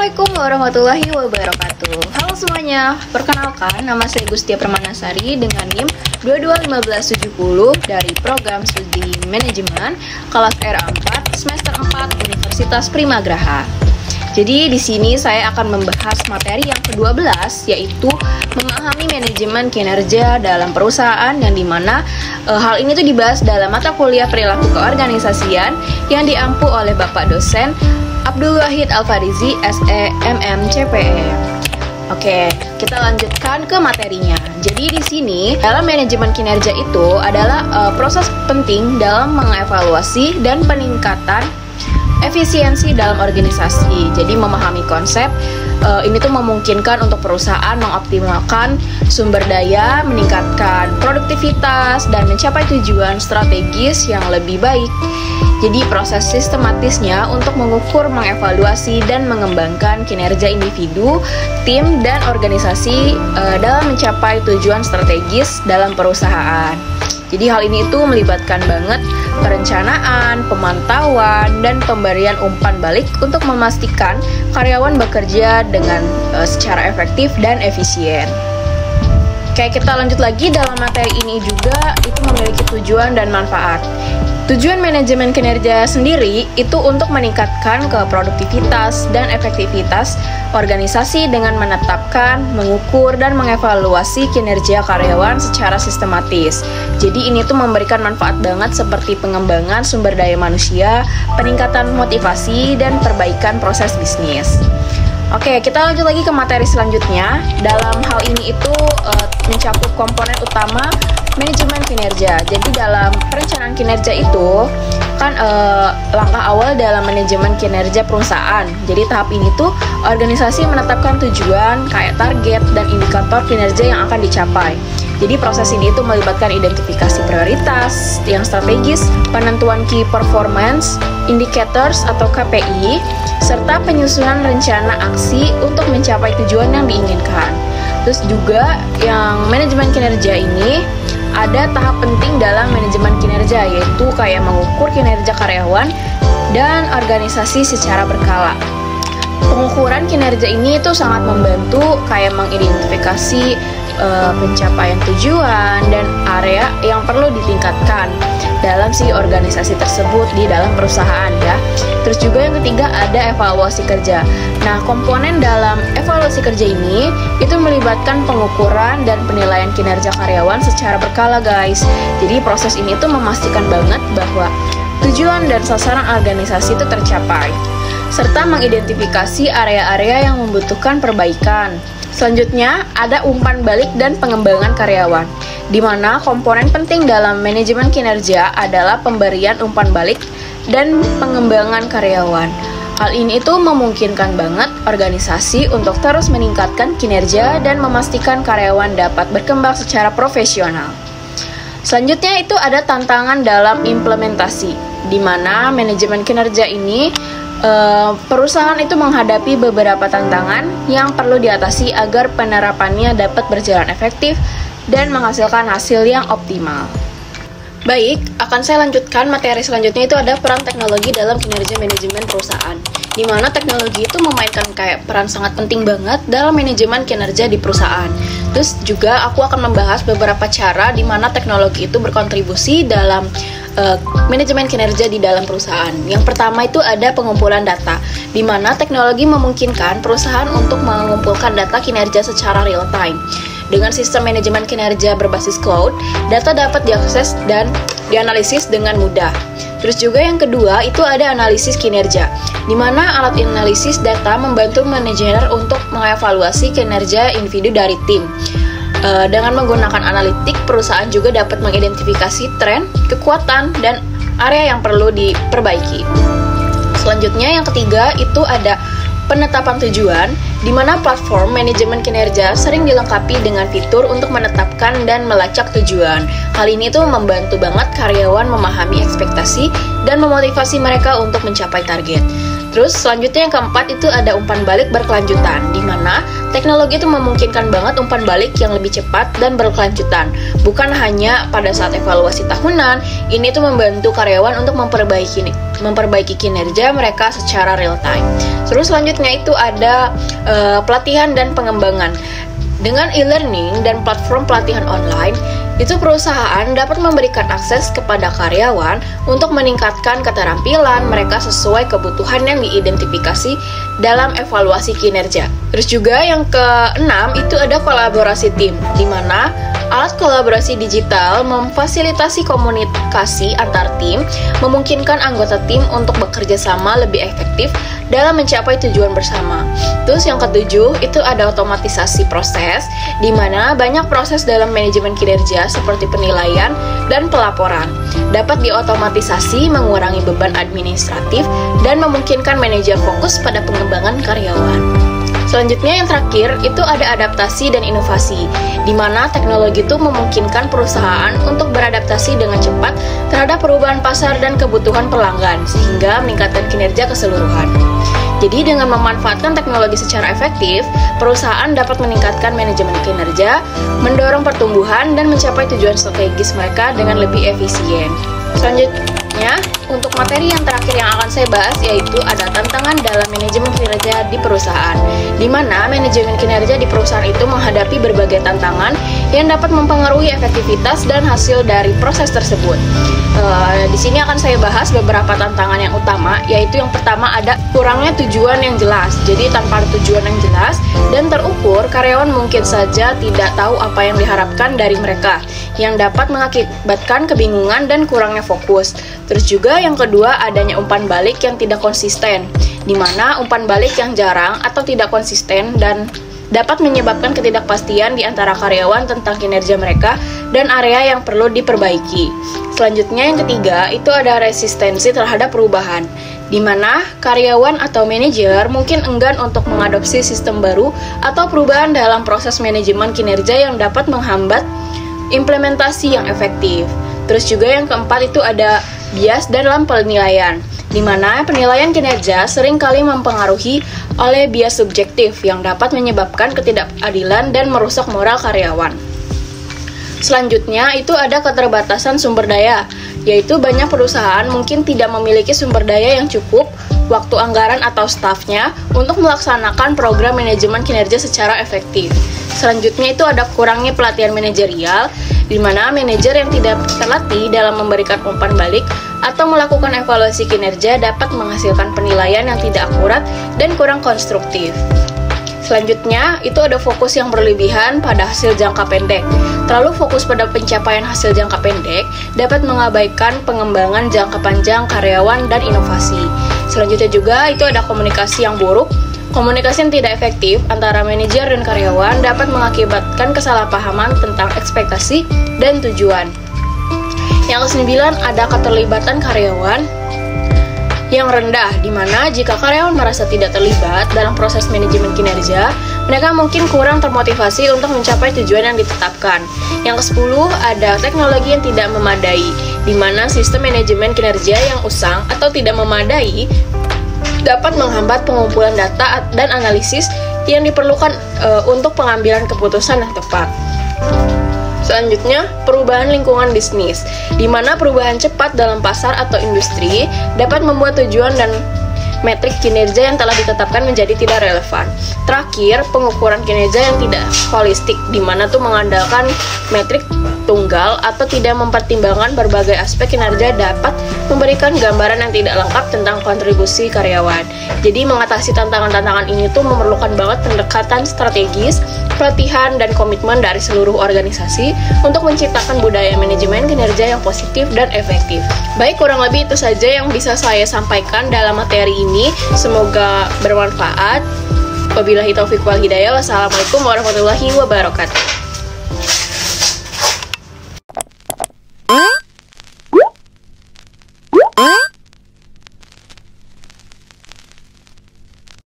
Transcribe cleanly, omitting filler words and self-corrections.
Assalamualaikum warahmatullahi wabarakatuh. Halo semuanya, perkenalkan nama saya Gustia Permanasari dengan NIM 221570 dari program studi manajemen kelas R4 semester 4 Universitas Primagraha. Jadi di sini saya akan membahas materi yang ke-12, yaitu memahami manajemen kinerja dalam perusahaan, yang dimana hal ini tuh dibahas dalam mata kuliah perilaku keorganisasian yang diampu oleh Bapak dosen Abdul Wahid Al-Farizi, SE, MM, CPE. Oke, kita lanjutkan ke materinya. Jadi di sini dalam manajemen kinerja itu adalah proses penting dalam mengevaluasi dan peningkatan efisiensi dalam organisasi. Jadi memahami konsep ini tuh memungkinkan untuk perusahaan mengoptimalkan sumber daya, meningkatkan produktivitas, dan mencapai tujuan strategis yang lebih baik. Jadi proses sistematisnya untuk mengukur, mengevaluasi, dan mengembangkan kinerja individu, tim, dan organisasi dalam mencapai tujuan strategis dalam perusahaan. Jadi hal ini itu melibatkan banget perencanaan, pemantauan, dan pemberian umpan balik untuk memastikan karyawan bekerja dengan secara efektif dan efisien. Oke, kita lanjut lagi. Dalam materi ini juga itu memiliki tujuan dan manfaat. Tujuan manajemen kinerja sendiri itu untuk meningkatkan produktivitas dan efektivitas organisasi dengan menetapkan, mengukur, dan mengevaluasi kinerja karyawan secara sistematis. Jadi ini tuh memberikan manfaat banget seperti pengembangan sumber daya manusia, peningkatan motivasi, dan perbaikan proses bisnis. Oke, kita lanjut lagi ke materi selanjutnya. Dalam hal ini itu mencakup komponen utama manajemen kinerja. Jadi dalam perencanaan kinerja itu kan langkah awal dalam manajemen kinerja perusahaan. Jadi tahap ini tuh organisasi menetapkan tujuan, kayak target dan indikator kinerja yang akan dicapai. Jadi proses ini itu melibatkan identifikasi prioritas yang strategis, penentuan key performance indicators atau KPI, serta penyusunan rencana aksi untuk mencapai tujuan yang diinginkan. Terus juga yang manajemen kinerja ini ada tahap penting dalam manajemen kinerja, yaitu kayak mengukur kinerja karyawan dan organisasi secara berkala. Pengukuran kinerja ini itu sangat membantu kayak mengidentifikasi pencapaian tujuan dan area yang perlu ditingkatkan dalam si organisasi tersebut di dalam perusahaan ya. Terus juga yang ketiga ada evaluasi kerja. Nah, komponen dalam evaluasi kerja ini itu melibatkan pengukuran dan penilaian kinerja karyawan secara berkala, guys. Jadi proses ini tuh memastikan banget bahwa tujuan dan sasaran organisasi itu tercapai, serta mengidentifikasi area-area yang membutuhkan perbaikan. Selanjutnya, ada umpan balik dan pengembangan karyawan, di mana komponen penting dalam manajemen kinerja adalah pemberian umpan balik dan pengembangan karyawan. Hal ini itu memungkinkan banget organisasi untuk terus meningkatkan kinerja dan memastikan karyawan dapat berkembang secara profesional. Selanjutnya itu ada tantangan dalam implementasi, di mana manajemen kinerja ini perusahaan itu menghadapi beberapa tantangan yang perlu diatasi agar penerapannya dapat berjalan efektif dan menghasilkan hasil yang optimal. Baik, akan saya lanjutkan materi selanjutnya. Itu ada peran teknologi dalam kinerja manajemen perusahaan, di mana teknologi itu memainkan kayak peran sangat penting banget dalam manajemen kinerja di perusahaan. Terus juga aku akan membahas beberapa cara di mana teknologi itu berkontribusi dalam manajemen kinerja di dalam perusahaan. Yang pertama itu ada pengumpulan data, di mana teknologi memungkinkan perusahaan untuk mengumpulkan data kinerja secara real time. Dengan sistem manajemen kinerja berbasis cloud, data dapat diakses dan dianalisis dengan mudah. Terus juga yang kedua itu ada analisis kinerja, di mana alat analisis data membantu manajer untuk mengevaluasi kinerja individu dari tim. Dengan menggunakan analitik, perusahaan juga dapat mengidentifikasi tren, kekuatan, dan area yang perlu diperbaiki. Selanjutnya yang ketiga itu ada penetapan tujuan, di mana platform manajemen kinerja sering dilengkapi dengan fitur untuk menetapkan dan melacak tujuan. Hal ini tuh membantu banget karyawan memahami ekspektasi dan memotivasi mereka untuk mencapai target. Terus selanjutnya yang keempat itu ada umpan balik berkelanjutan, di mana Teknologi itu memungkinkan banget umpan balik yang lebih cepat dan berkelanjutan. Bukan hanya pada saat evaluasi tahunan, ini tuh membantu karyawan untuk memperbaiki kinerja mereka secara real time. Terus selanjutnya itu ada pelatihan dan pengembangan. Dengan e-learning dan platform pelatihan online, itu perusahaan dapat memberikan akses kepada karyawan untuk meningkatkan keterampilan mereka sesuai kebutuhan yang diidentifikasi dalam evaluasi kinerja. Terus juga yang keenam itu ada kolaborasi tim, di mana alat kolaborasi digital memfasilitasi komunikasi antar tim, memungkinkan anggota tim untuk bekerja sama lebih efektif dalam mencapai tujuan bersama. Terus yang ketujuh itu ada otomatisasi proses, di mana banyak proses dalam manajemen kinerja seperti penilaian dan pelaporan dapat diotomatisasi, mengurangi beban administratif dan memungkinkan manajer fokus pada pengembangan karyawan. Selanjutnya yang terakhir itu ada adaptasi dan inovasi, di mana teknologi itu memungkinkan perusahaan untuk beradaptasi dengan cepat terhadap perubahan pasar dan kebutuhan pelanggan, sehingga meningkatkan kinerja keseluruhan. Jadi dengan memanfaatkan teknologi secara efektif, perusahaan dapat meningkatkan manajemen kinerja, mendorong pertumbuhan, dan mencapai tujuan strategis mereka dengan lebih efisien. Selanjutnya, untuk materi yang terakhir yang akan saya bahas yaitu ada tantangan dalam manajemen kinerja di perusahaan, di mana manajemen kinerja di perusahaan itu menghadapi berbagai tantangan yang dapat mempengaruhi efektivitas dan hasil dari proses tersebut. Di sini akan saya bahas beberapa tantangan yang utama, yaitu yang pertama ada kurangnya tujuan yang jelas. Jadi tanpa tujuan yang jelas dan terukur, karyawan mungkin saja tidak tahu apa yang diharapkan dari mereka, yang dapat mengakibatkan kebingungan dan kurangnya fokus. Terus juga yang kedua adanya umpan balik yang tidak konsisten, di mana umpan balik yang jarang atau tidak konsisten dan dapat menyebabkan ketidakpastian di antara karyawan tentang kinerja mereka dan area yang perlu diperbaiki. Selanjutnya yang ketiga itu ada resistensi terhadap perubahan, di mana karyawan atau manajer mungkin enggan untuk mengadopsi sistem baru atau perubahan dalam proses manajemen kinerja yang dapat menghambat implementasi yang efektif. Terus juga yang keempat itu ada bias dalam penilaian, di mana penilaian kinerja sering kali mempengaruhi oleh bias subjektif yang dapat menyebabkan ketidakadilan dan merusak moral karyawan. Selanjutnya itu ada keterbatasan sumber daya, yaitu banyak perusahaan mungkin tidak memiliki sumber daya yang cukup, waktu anggaran atau stafnya untuk melaksanakan program manajemen kinerja secara efektif. Selanjutnya itu ada kurangnya pelatihan manajerial, di mana manajer yang tidak terlatih dalam memberikan umpan balik atau melakukan evaluasi kinerja dapat menghasilkan penilaian yang tidak akurat dan kurang konstruktif. Selanjutnya, itu ada fokus yang berlebihan pada hasil jangka pendek. Terlalu fokus pada pencapaian hasil jangka pendek dapat mengabaikan pengembangan jangka panjang karyawan dan inovasi. Selanjutnya juga, itu ada komunikasi yang buruk. Komunikasi yang tidak efektif antara manajer dan karyawan dapat mengakibatkan kesalahpahaman tentang ekspektasi dan tujuan. Yang ke-9 ada keterlibatan karyawan yang rendah, di mana jika karyawan merasa tidak terlibat dalam proses manajemen kinerja, mereka mungkin kurang termotivasi untuk mencapai tujuan yang ditetapkan. Yang ke-10 ada teknologi yang tidak memadai, di mana sistem manajemen kinerja yang usang atau tidak memadai dapat menghambat pengumpulan data dan analisis yang diperlukan untuk pengambilan keputusan yang tepat. Selanjutnya, perubahan lingkungan bisnis, di mana perubahan cepat dalam pasar atau industri dapat membuat tujuan dan metrik kinerja yang telah ditetapkan menjadi tidak relevan. Terakhir, pengukuran kinerja yang tidak holistik, di mana tuh mengandalkan metrik tunggal atau tidak mempertimbangkan berbagai aspek kinerja dapat memberikan gambaran yang tidak lengkap tentang kontribusi karyawan. Jadi mengatasi tantangan-tantangan ini tuh memerlukan banget pendekatan strategis, pelatihan, dan komitmen dari seluruh organisasi untuk menciptakan budaya manajemen kinerja yang positif dan efektif. Baik, kurang lebih itu saja yang bisa saya sampaikan dalam materi ini. Semoga bermanfaat. Wabillahi taufiq wal hidayah. Wassalamualaikum warahmatullahi wabarakatuh.